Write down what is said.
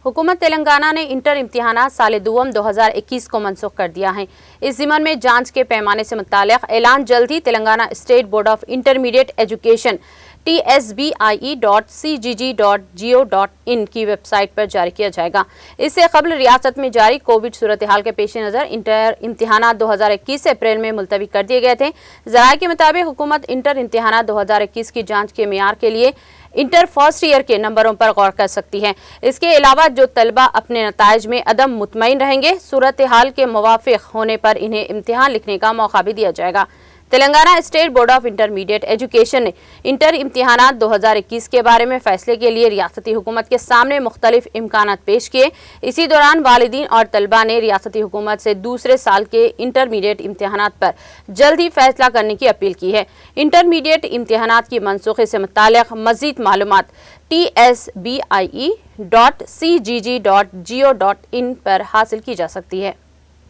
हुकूमत तेलंगाना ने इंटर इम्तिहानात साल दूम 2021 को मनसूख कर दिया है। इस ज़िमन में जांच के पैमाने से मुताल्लिक़ ऐलान जल्द ही Telangana state board of intermediate education tsbie.cgg.go.in की वेबसाइट पर जारी किया जाएगा। इससे कबल रियासत में जारी कोविड सूरत हाल के पेश नज़र इंटर इम्तिहानात 2021 अप्रैल में मुलतवी कर दिए गए थे। ज़राए के मुताबिक हुकूमत इंटर इम्तिहानात 2021 की जांच के मेयार के लिए इंटर फर्स्ट ईयर के नंबरों पर गौर कर सकती है। इसके अलावा जो तलबा अपने नताइज में अदम मुतमईन रहेंगे, सूरत हाल के मुवाफिक होने पर इन्हें इम्तिहान लिखने का मौका भी दिया जाएगा। Telangana state board of intermediate education ने इंटर इम्तिहानात 2021 के बारे में फैसले के लिए रियासती हुकूमत के सामने मुख्तलिफ इम्कानात पेश किए। इसी दौरान वालिदीन और तलबा ने रियासती हुकूमत से दूसरे साल के इंटरमीडिएट इम्तिहानात पर जल्द ही फैसला करने की अपील की है। इंटरमीडिएट इम्तिहानात की मनसूखी से मुताल्लिक़ मज़ीद मालूमात tsbie.cgg.go.in पर हासिल की जा सकती है।